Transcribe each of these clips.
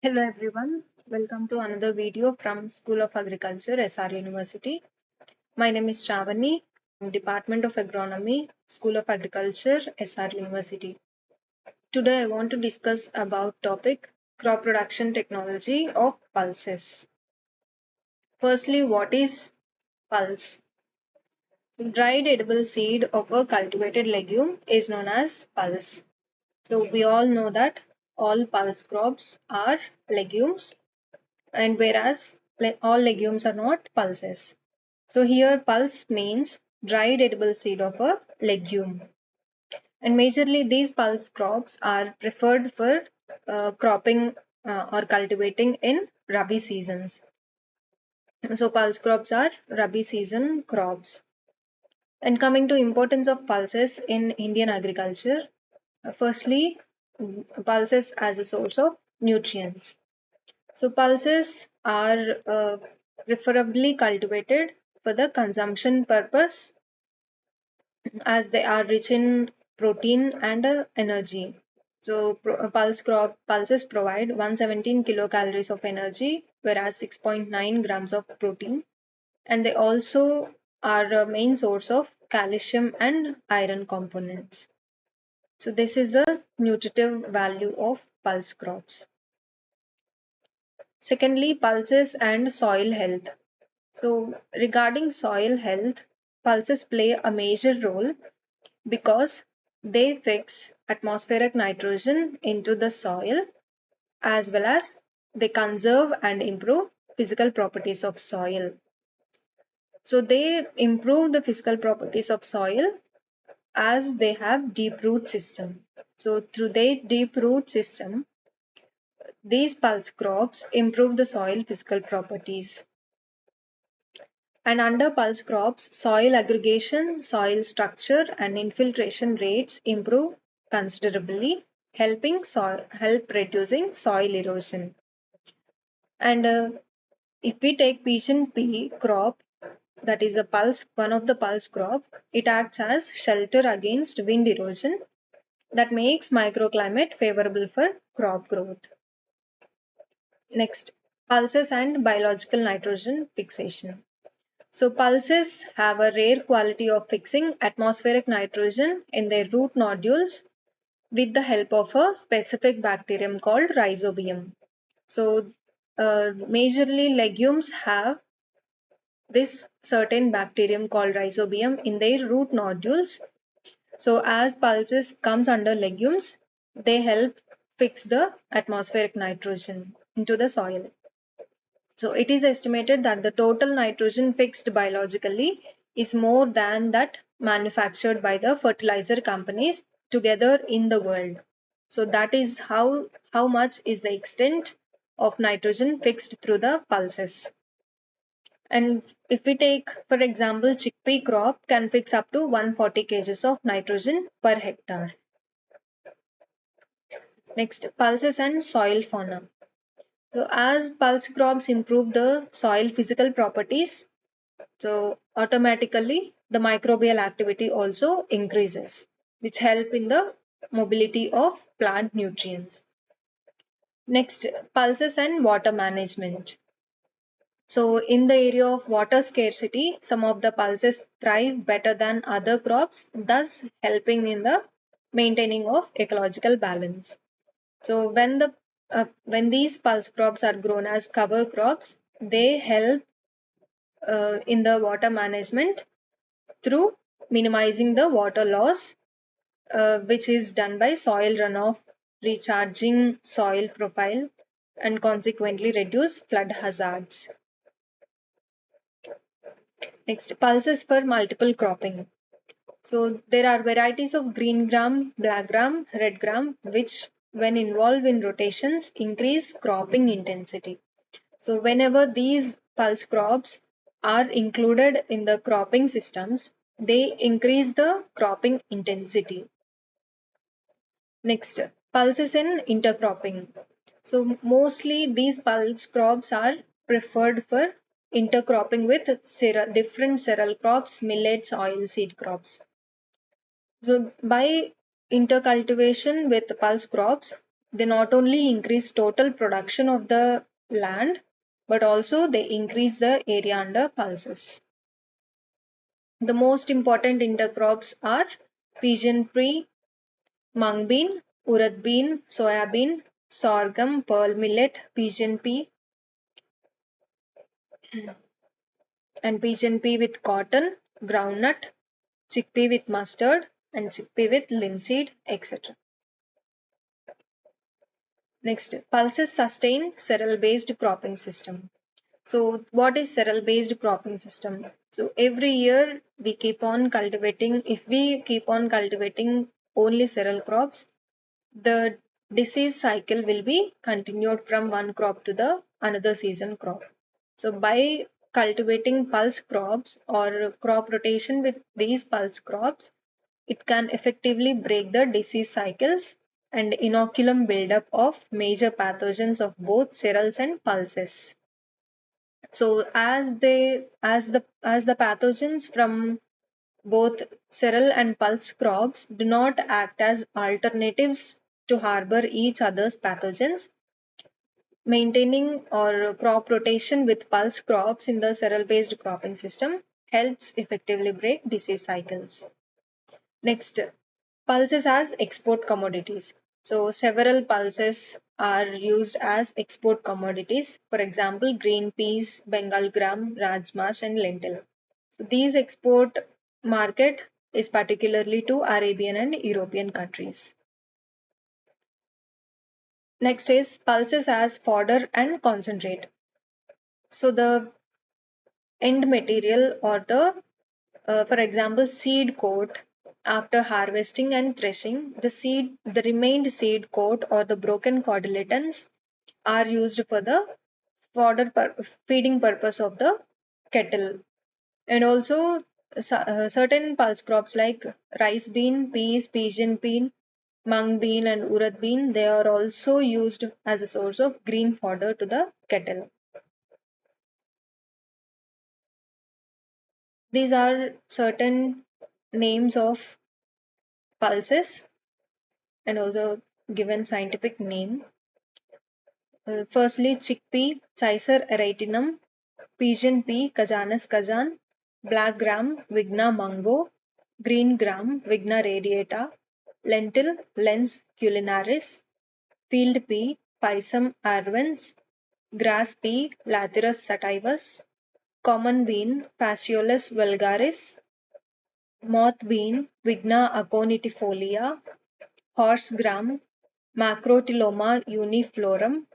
Hello everyone, welcome to another video from School of Agriculture, SR University. My name is Shravani, Department of Agronomy, School of Agriculture, SR University. Today I want to discuss about topic crop production technology of pulses. Firstly, what is pulse? Dried edible seed of a cultivated legume is known as pulse. So we all know that all pulse crops are legumes and whereas all legumes are not pulses. So here pulse means dried edible seed of a legume. And majorly these pulse crops are preferred for cropping or cultivating in Rabi seasons. So pulse crops are Rabi season crops. And coming to importance of pulses in Indian agriculture, firstly, pulses as a source of nutrients. So pulses are preferably cultivated for the consumption purpose as they are rich in protein and energy. So pulses provide 117 kilocalories of energy whereas 6.9 grams of protein, and they also are a main source of calcium and iron components. So this is the nutritive value of pulse crops. Secondly, pulses and soil health. So, regarding soil health, pulses play a major role because they fix atmospheric nitrogen into the soil as well as they conserve and improve physical properties of soil. So, they improve the physical properties of soil as they have deep root system. So, through their deep root system, these pulse crops improve the soil physical properties. And under pulse crops, soil aggregation, soil structure, and infiltration rates improve considerably, help reducing soil erosion. And if we take pigeon pea crop, that is one of the pulse crop, it acts as shelter against wind erosion that makes microclimate favorable for crop growth. Next, pulses and biological nitrogen fixation. So pulses have a rare quality of fixing atmospheric nitrogen in their root nodules with the help of a specific bacterium called rhizobium. So majorly legumes have this certain bacterium called rhizobium in their root nodules. So as pulses comes under legumes, they help fix the atmospheric nitrogen into the soil. So it is estimated that the total nitrogen fixed biologically is more than that manufactured by the fertilizer companies together in the world. So that is how much is the extent of nitrogen fixed through the pulses. And if we take, for example, chickpea crop can fix up to 140 kgs of nitrogen per hectare. Next, pulses and soil fauna. So as pulse crops improve the soil physical properties, so automatically the microbial activity also increases, which help in the mobility of plant nutrients. Next, pulses and water management. So in the area of water scarcity, some of the pulses thrive better than other crops, thus helping in the maintaining of ecological balance. So when these pulse crops are grown as cover crops, they help in the water management through minimizing the water loss, which is done by soil runoff, recharging soil profile, and consequently reduce flood hazards. Next, pulses for multiple cropping. So there are varieties of green gram, black gram, red gram, which when involved in rotations increase cropping intensity. So whenever these pulse crops are included in the cropping systems, they increase the cropping intensity. Next, pulses in intercropping. So mostly these pulse crops are preferred for intercropping with different cereal crops, millets, oilseed crops. So by intercultivation with pulse crops, They not only increase total production of the land, but also they increase the area under pulses. The most important intercrops are pigeon pea, mung bean, urad bean, soya bean, sorghum, pearl millet, pigeon pea, and pigeon pea with cotton, groundnut, chickpea with mustard, and chickpea with linseed, etc. Next, pulses sustain cereal based cropping system. So, what is cereal based cropping system? So, every year we keep on cultivating, if we keep on cultivating only cereal crops, the disease cycle will be continued from one crop to the another season crop. So, by cultivating pulse crops or crop rotation with these pulse crops, it can effectively break the disease cycles and inoculum buildup of major pathogens of both cereals and pulses. So as the pathogens from both cereal and pulse crops do not act as alternatives to harbor each other's pathogens, maintaining or crop rotation with pulse crops in the cereal based cropping system helps effectively break disease cycles. Next, pulses as export commodities. So, several pulses are used as export commodities. For example, green peas, Bengal gram, rajmas, and lentil. So, these export market is particularly to Arabian and European countries. Next is pulses as fodder and concentrate. So, the end material or for example, seed coat after harvesting and threshing, the remained seed coat or the broken cotyledons are used for the feeding purpose of the cattle. And also, certain pulse crops like rice bean, peas, pigeon bean, mung bean, and urad bean, they are also used as a source of green fodder to the cattle. These are certain names of pulses and also given scientific name. Firstly, chickpea, Caesar aratinum, pigeon pea, Cajanus cajan, black gram, Vigna mungo, green gram, Vigna radiata, lentil, Lens culinaris, field pea, Pisum arvens, grass pea, Lathyrus sativus, common bean, Phaseolus vulgaris, moth bean, Vigna aconitifolia, horse gram, Macrotyloma uniflorum,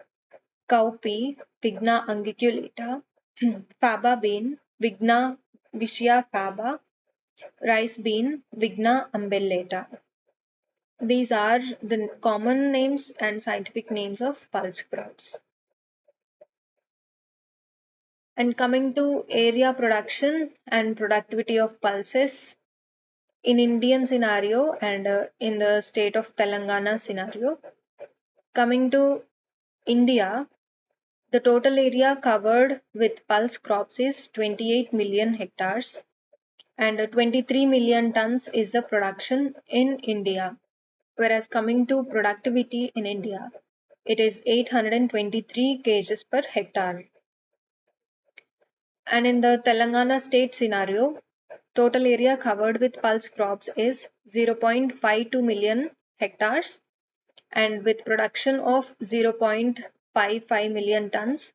cowpea, Vigna unguiculata, faba bean, Vigna vicia faba, rice bean, Vigna umbellata. These are the common names and scientific names of pulse crops. And coming to area production and productivity of pulses in Indian scenario and in the state of Telangana scenario. Coming to India, the total area covered with pulse crops is 28 million hectares and 23 million tons is the production in India. Whereas coming to productivity in India, it is 823 kgs per hectare. And in the Telangana state scenario, total area covered with pulse crops is 0.52 million hectares and with production of 0.55 million tons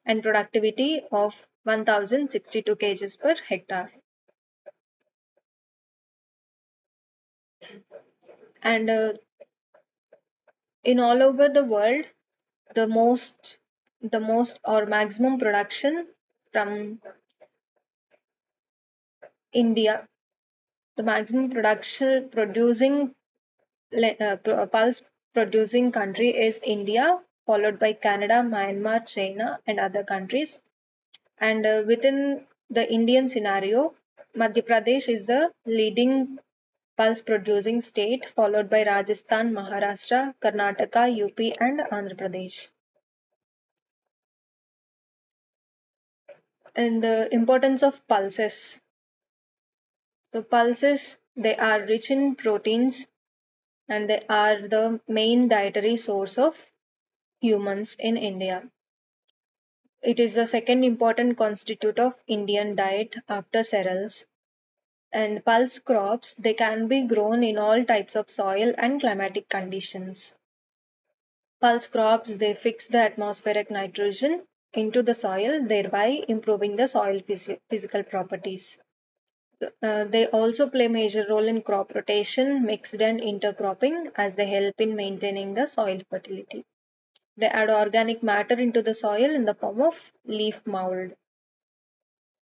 and productivity of 1062 kgs per hectare. And in all over the world, the most or maximum production from India, the maximum production producing pulse producing country is India, followed by Canada, Myanmar, China, and other countries. And within the Indian scenario, Madhya Pradesh is the leading pulse producing state, followed by Rajasthan, Maharashtra, Karnataka, UP, and Andhra Pradesh. And the importance of pulses. So, pulses they are rich in proteins and they are the main dietary source of humans in India. It is the second important constituent of Indian diet after cereals. And pulse crops, they can be grown in all types of soil and climatic conditions. Pulse crops, they fix the atmospheric nitrogen into the soil, thereby improving the soil physical properties. They also play major role in crop rotation, mixed and intercropping, as they help in maintaining the soil fertility. They add organic matter into the soil in the form of leaf mold.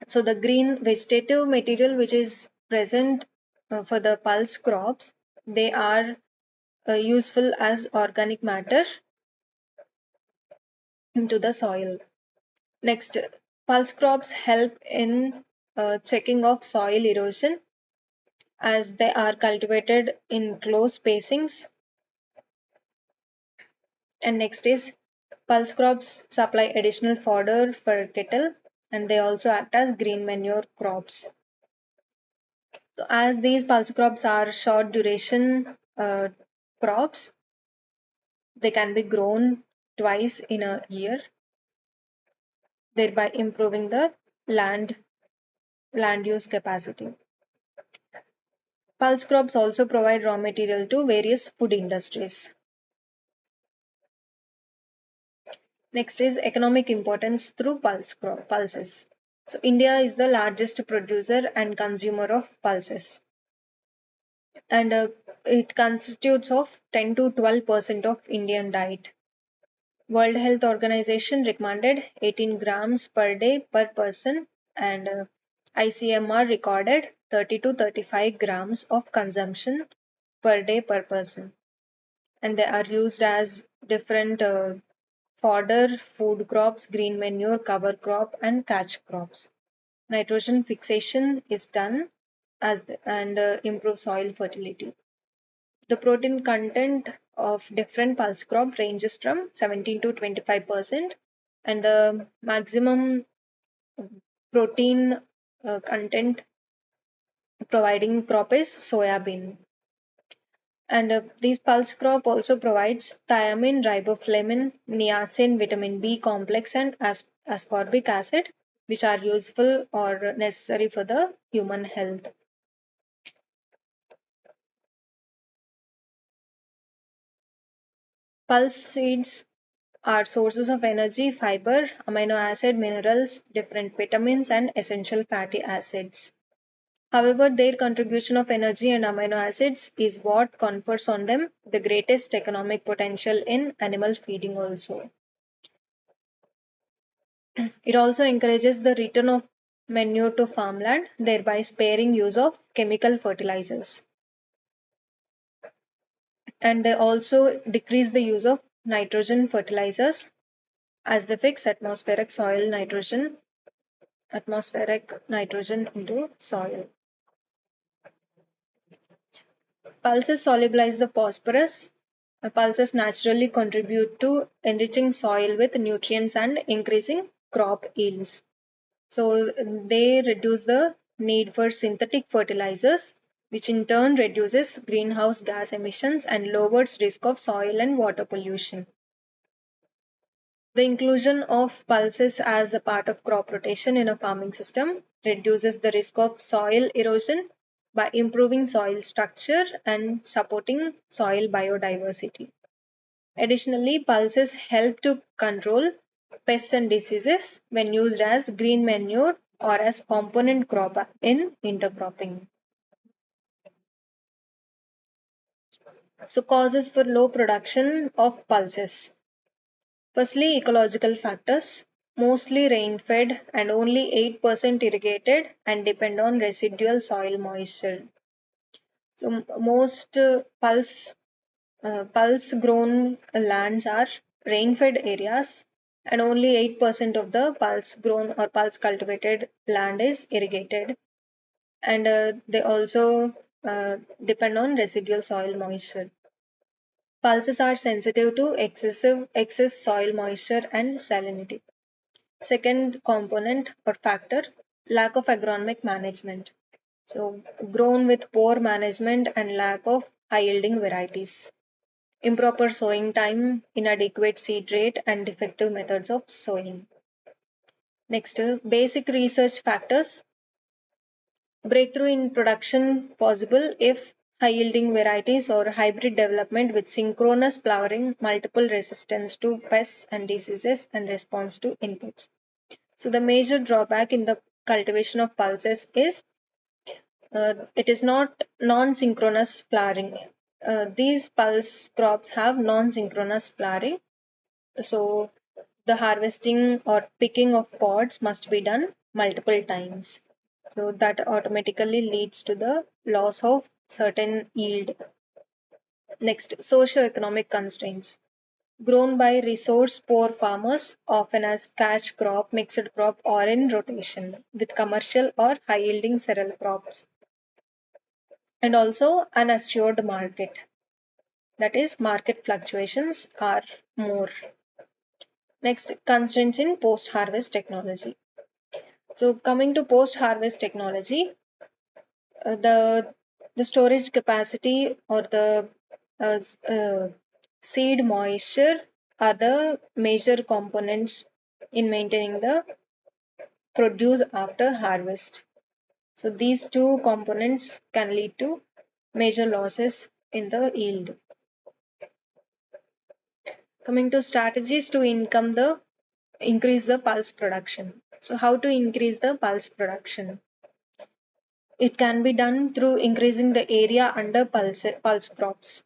So the green vegetative material which is present for the pulse crops, they are useful as organic matter into the soil. Next, pulse crops help in checking of soil erosion as they are cultivated in close spacings. And next is pulse crops supply additional fodder for cattle, and they also act as green manure crops. So as these pulse crops are short duration crops, they can be grown twice in a year, thereby improving the land use capacity. Pulse crops also provide raw material to various food industries. Next is economic importance through pulses. So India is the largest producer and consumer of pulses, and it constitutes of 10 to 12% of Indian diet. World Health Organization recommended 18 grams per day per person, and ICMR recorded 30 to 35 grams of consumption per day per person. And they are used as different fodder, food crops, green manure, cover crop, and catch crops. Nitrogen fixation is done and improve soil fertility. The protein content of different pulse crop ranges from 17 to 25%, and the maximum protein content providing crop is soya bean. And these pulse crop also provides thiamine, riboflavin, niacin, vitamin B complex, and ascorbic acid, which are useful or necessary for the human health. Pulse seeds are sources of energy, fiber, amino acid, minerals, different vitamins, and essential fatty acids. However, their contribution of energy and amino acids is what confers on them the greatest economic potential in animal feeding also. It also encourages the return of manure to farmland, thereby sparing use of chemical fertilizers. And they also decrease the use of nitrogen fertilizers as they fix atmospheric nitrogen into soil. Pulses solubilize the phosphorus. Pulses naturally contribute to enriching soil with nutrients and increasing crop yields. So they reduce the need for synthetic fertilizers, which in turn reduces greenhouse gas emissions and lowers risk of soil and water pollution. The inclusion of pulses as a part of crop rotation in a farming system reduces the risk of soil erosion by improving soil structure and supporting soil biodiversity. Additionally, pulses help to control pests and diseases when used as green manure or as component crop in intercropping. So, causes for low production of pulses. Firstly, ecological factors, mostly rain fed and only 8% irrigated and depend on residual soil moisture. So, most pulse grown lands are rain fed areas, and only 8% of the pulse grown or pulse cultivated land is irrigated, and they also depend on residual soil moisture. Pulses are sensitive to excess soil moisture and salinity. Second component or factor, lack of agronomic management. So, grown with poor management and lack of high yielding varieties. Improper sowing time, inadequate seed rate, and defective methods of sowing. Next, basic research factors. Breakthrough in production possible if high yielding varieties or hybrid development with synchronous flowering, multiple resistance to pests and diseases, and response to inputs. So, the major drawback in the cultivation of pulses is it is not non synchronous flowering. These pulse crops have non synchronous flowering. So, the harvesting or picking of pods must be done multiple times. So, that automatically leads to the loss of certain yield. Next, socio-economic constraints. Grown by resource poor farmers, often as cash crop, mixed crop, or in rotation with commercial or high yielding cereal crops. And also an assured market. That is, market fluctuations are more. Next, constraints in post harvest technology. So, coming to post harvest technology, the storage capacity or the uh, seed moisture are the major components in maintaining the produce after harvest. So, these two components can lead to major losses in the yield. Coming to strategies to increase the pulse production. So, how to increase the pulse production? It can be done through increasing the area under pulse crops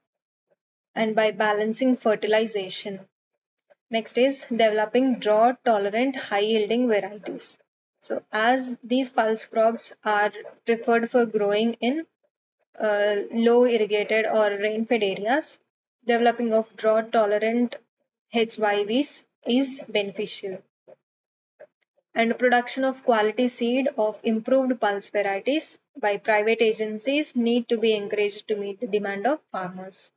and by balancing fertilization. Next is developing drought tolerant high yielding varieties. So, as these pulse crops are preferred for growing in low irrigated or rain fed areas, developing of drought tolerant HYVs is beneficial. And production of quality seed of improved pulse varieties by private agencies need to be encouraged to meet the demand of farmers.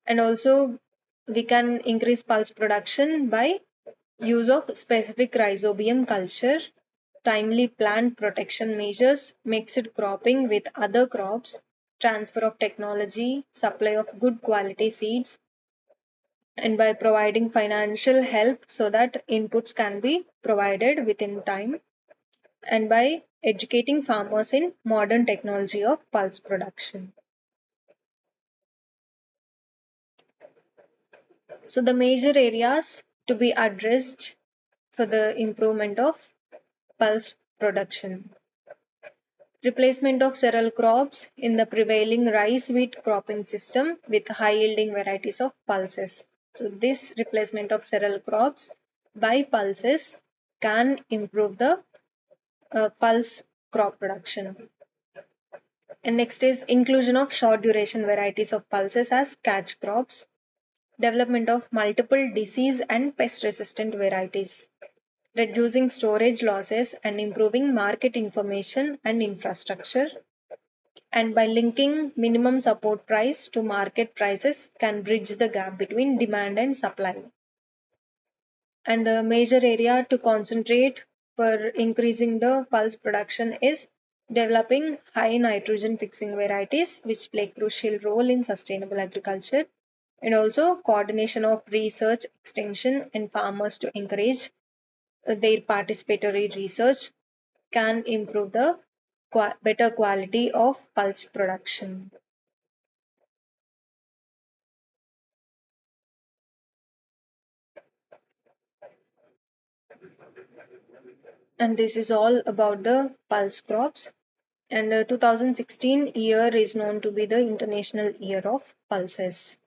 And also, we can increase pulse production by use of specific rhizobium culture, timely plant protection measures, mixed cropping with other crops, transfer of technology, supply of good quality seeds, and by providing financial help so that inputs can be provided within time, and by educating farmers in modern technology of pulse production. So, the major areas to be addressed for the improvement of pulse production. Replacement of cereal crops in the prevailing rice wheat cropping system with high yielding varieties of pulses. So, this replacement of cereal crops by pulses can improve the pulse crop production. And next is inclusion of short duration varieties of pulses as catch crops, development of multiple disease and pest resistant varieties, reducing storage losses and improving market information and infrastructure, and by linking minimum support price to market prices can bridge the gap between demand and supply. And the major area to concentrate for increasing the pulse production is developing high nitrogen fixing varieties which play crucial role in sustainable agriculture, and also coordination of research extension and farmers to encourage their participatory research can improve the better quality of pulse production. And this is all about the pulse crops. And the 2016 year is known to be the International Year of Pulses.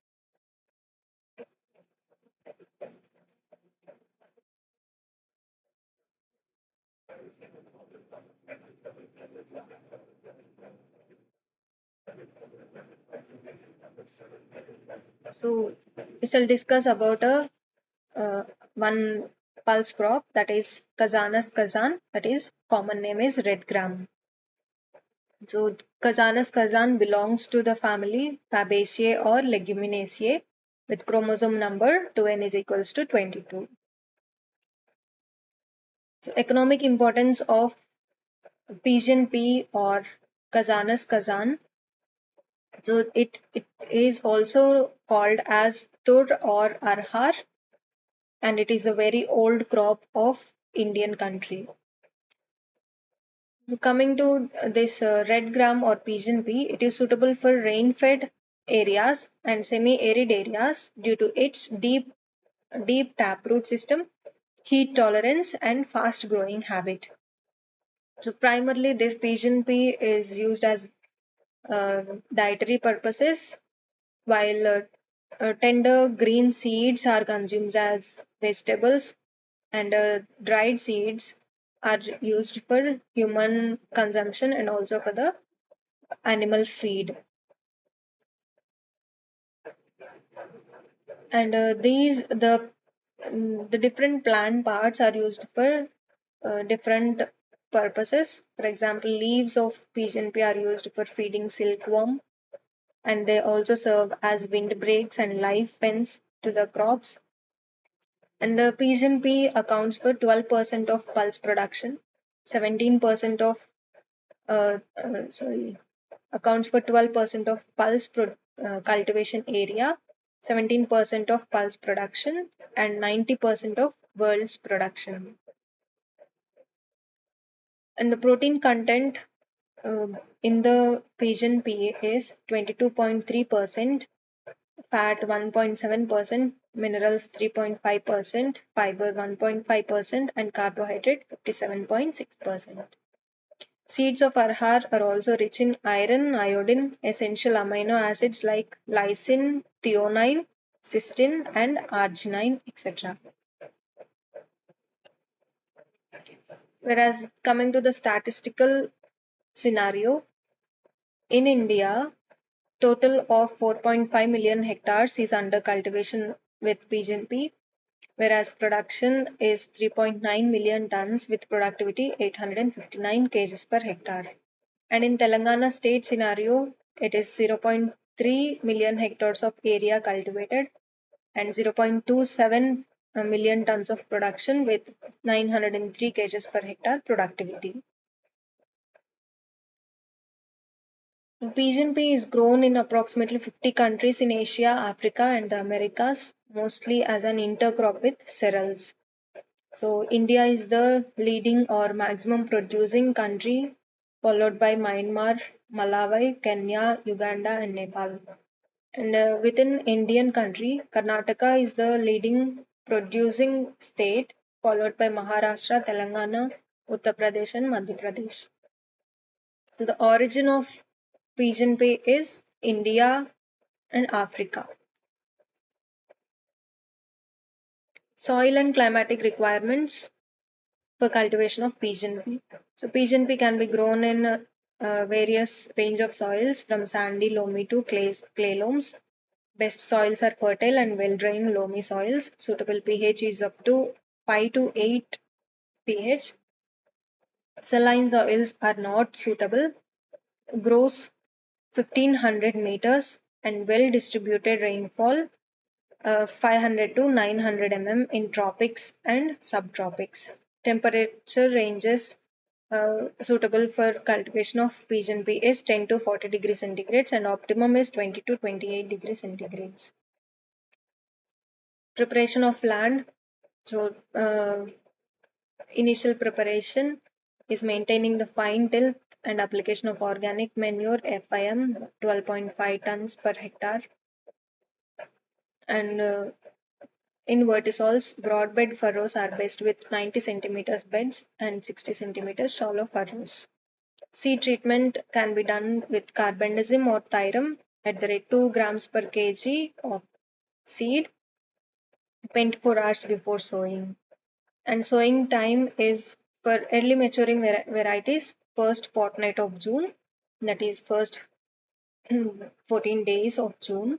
So we shall discuss about a one pulse crop, that is Kazanus kazan, that is common name is red gram. So Kazanus kazan belongs to the family Fabaceae or Leguminosae with chromosome number 2n is equals to 22. So economic importance of Pigeon pea or Kazanus kazan. So it is also called as tur or arhar, and it is a very old crop of Indian country. So coming to this red gram or pigeon pea, it is suitable for rain-fed areas and semi-arid areas due to its deep taproot system, heat tolerance, and fast-growing habit. So primarily, this pigeon pea is used as dietary purposes, while tender green seeds are consumed as vegetables, and dried seeds are used for human consumption and also for the animal feed. And the different plant parts are used for different purposes. For example, leaves of pigeon pea are used for feeding silkworm, and they also serve as windbreaks and live pens to the crops. And the pigeon pea accounts for 12% of pulse production, 17% of sorry, accounts for 12% of cultivation area, 17% of pulse production, and 90% of world's production. And the protein content in the pigeon pea is 22.3%, fat 1.7%, minerals 3.5%, fiber 1.5%, and carbohydrate 57.6%. Seeds of arhar are also rich in iron, iodine, essential amino acids like lysine, threonine, cysteine, and arginine, etc. Whereas coming to the statistical scenario, in India, total of 4.5 million hectares is under cultivation with pigeon pea, whereas production is 3.9 million tons with productivity 859 kgs per hectare. And in Telangana state scenario, it is 0.3 million hectares of area cultivated and 0.27 million tons of production with 903 kgs per hectare productivity. Pigeon pea is grown in approximately 50 countries in Asia, Africa, and the Americas, mostly as an intercrop with cereals. So, India is the leading or maximum producing country, followed by Myanmar, Malawi, Kenya, Uganda, and Nepal. And within Indian country, Karnataka is the leading producing state, followed by Maharashtra, Telangana, Uttar Pradesh, and Madhya Pradesh. So, the origin of pigeon pea is India and Africa. Soil and climatic requirements for cultivation of pigeon pea. So pigeon pea can be grown in various range of soils from sandy, loamy to clay loams. Best soils are fertile and well-drained loamy soils. Suitable pH is up to 5 to 8 pH. Saline soils are not suitable. Grows 1500 meters and well-distributed rainfall 500 to 900 in tropics and subtropics. Temperature ranges suitable for cultivation of pigeon pea is 10 to 40 degrees centigrades and optimum is 20 to 28 degrees centigrades. Preparation of land. So, initial preparation is maintaining the fine tilth and application of organic manure FIM 12.5 tons per hectare, and in vertisols, broadbed furrows are best with 90 centimeters beds and 60 centimeters shallow furrows. Seed treatment can be done with carbendazim or thyrum at the rate 2 grams per kg of seed 24 hours before sowing. And sowing time is for early maturing varieties, first fortnight of June, that is first 14 days of June.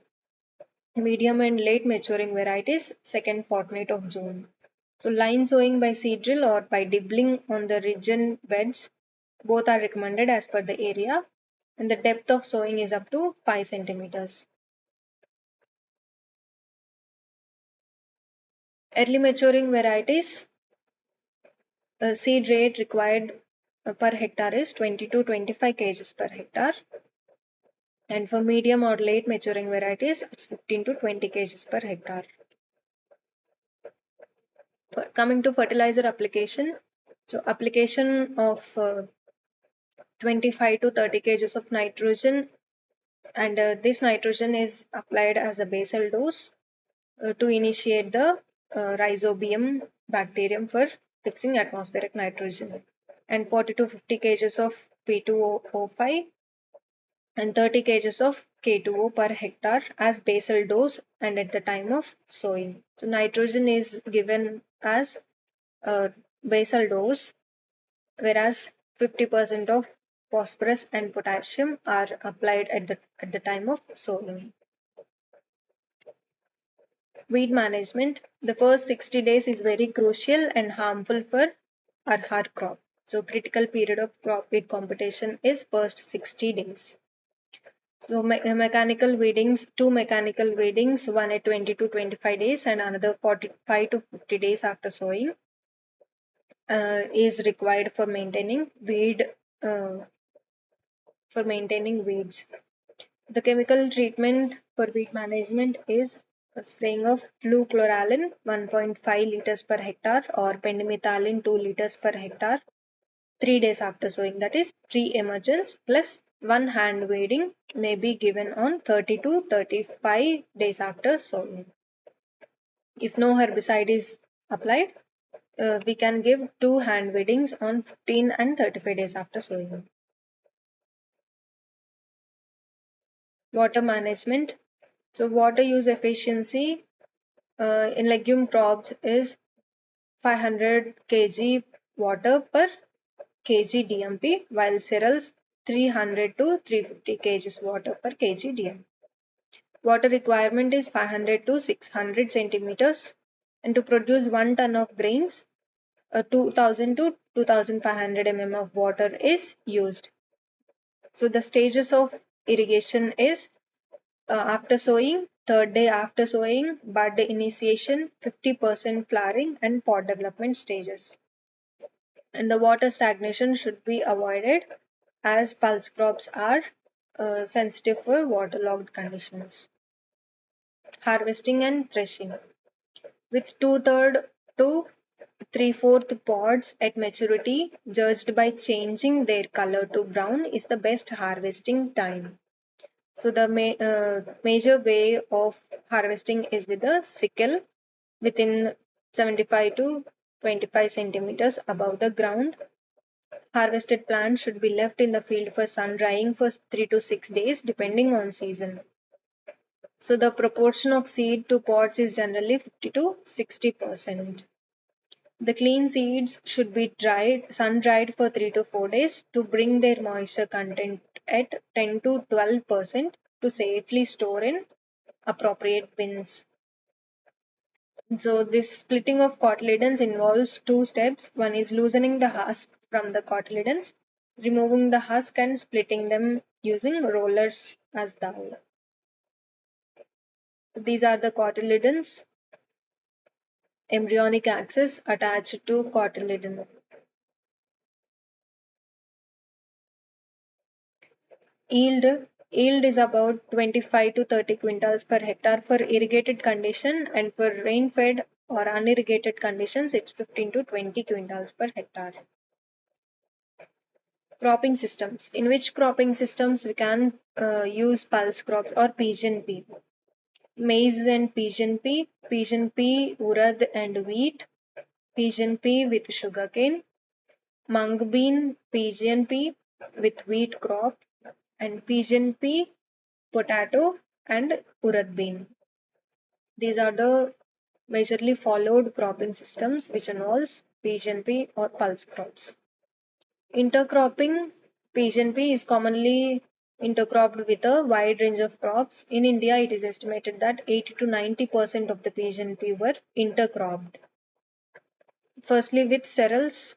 Medium and late maturing varieties, second fortnight of June. So line sowing by seed drill or by dibbling on the ridge beds, both are recommended as per the area, and the depth of sowing is up to 5 centimeters. Early maturing varieties, seed rate required per hectare is 20 to 25 kgs per hectare. And for medium or late maturing varieties, it's 15 to 20 kgs per hectare. Coming to fertilizer application, so application of 25 to 30 kgs of nitrogen, and this nitrogen is applied as a basal dose to initiate the rhizobium bacterium for fixing atmospheric nitrogen, and 40 to 50 kgs of P2O5 and 30 kgs of K2O per hectare as basal dose and at the time of sowing. So nitrogen is given as a basal dose, whereas 50% of phosphorus and potassium are applied at the time of sowing. Weed management. The first 60 days is very crucial and harmful for our crop. So critical period of crop weed competition is first 60 days. So mechanical weedings, two mechanical weedings, one at 20 to 25 days and another 45 to 50 days after sowing is required for maintaining uh, weeds. The chemical treatment for weed management is spraying of flucloraline 1.5 liters per hectare or pendimethalin 2 liters per hectare 3 days after sowing, that is pre-emergence, plus one hand weeding may be given on 30 to 35 days after sowing. If no herbicide is applied, we can give two hand weedings on 15 and 35 days after sowing. Water management. So water use efficiency in legume crops is 500 kg water per kg DMP, while cereals 300 to 350 kg water per kg DMP. Water requirement is 500 to 600 centimeters, and to produce 1 ton of grains, 2000 to 2500 mm of water is used. So the stages of irrigation is after sowing, third day after sowing, bud initiation, 50% flowering and pod development stages. And the water stagnation should be avoided as pulse crops are sensitive for waterlogged conditions. Harvesting and threshing. With 2/3 to 3/4 pods at maturity, judged by changing their color to brown, is the best harvesting time. So the major way of harvesting is with a sickle within 75 to 25 centimeters above the ground. Harvested plants should be left in the field for sun drying for 3 to 6 days depending on season. So the proportion of seed to pods is generally 50 to 60%. The clean seeds should be sun dried for 3 to 4 days to bring their moisture content at 10 to 12% to safely store in appropriate bins. So this splitting of cotyledons involves two steps. One is loosening the husk from the cotyledons, removing the husk and splitting them using rollers as dowel. These are the cotyledons, embryonic axis attached to cotyledon. Yield is about 25 to 30 quintals per hectare for irrigated condition, and for rain fed or unirrigated conditions it's 15 to 20 quintals per hectare. Cropping systems. In which cropping systems we can use pulse crops or pigeon pea? Maize and pigeon pea, urad and wheat, pigeon pea with sugarcane, mung bean, pigeon pea with wheat crop, and pigeon pea, potato, and urad bean. These are the majorly followed cropping systems which involves pigeon pea or pulse crops. Intercropping. Pigeon pea is commonly intercropped with a wide range of crops. In India, it is estimated that 80 to 90% of the pigeon pea were intercropped. Firstly, with cereals,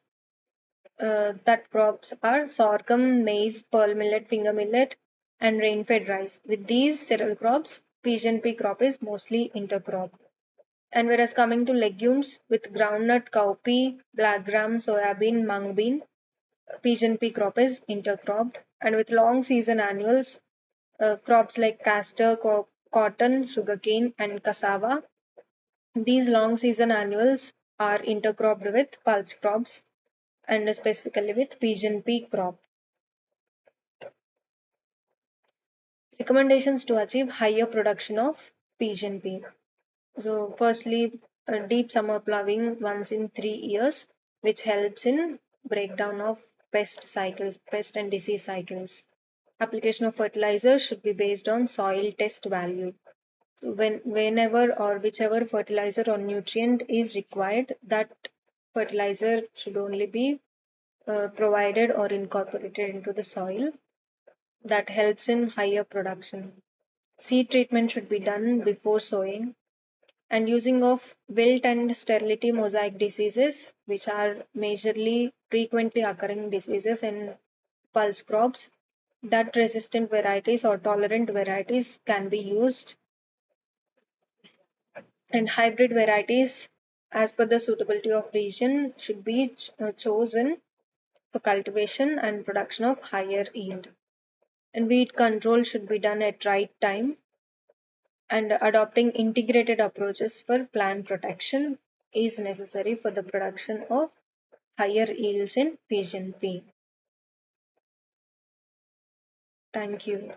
that crops are sorghum, maize, pearl millet, finger millet, and rain-fed rice. With these cereal crops, pigeon pea crop is mostly intercropped. And whereas coming to legumes, with groundnut, cowpea, black gram, soya bean, mung bean, pigeon pea crop is intercropped, and with long season annuals, crops like castor, cotton, sugarcane, and cassava. These long season annuals are intercropped with pulse crops and specifically with pigeon pea crop. Recommendations to achieve higher production of pigeon pea. So, firstly, deep summer plowing once in 3 years, which helps in breakdown of pest and disease cycles. Application of fertilizer should be based on soil test value. So whenever or whichever fertilizer or nutrient is required, that fertilizer should only be provided or incorporated into the soil. That helps in higher production. Seed treatment should be done before sowing, and using of wilt and sterility mosaic diseases, which are majorly frequently occurring diseases in pulse crops, that resistant varieties or tolerant varieties can be used, and hybrid varieties as per the suitability of region should be chosen for cultivation and production of higher yield. And weed control should be done at right time, and adopting integrated approaches for plant protection is necessary for the production of higher yields in pigeon pea. Thank you.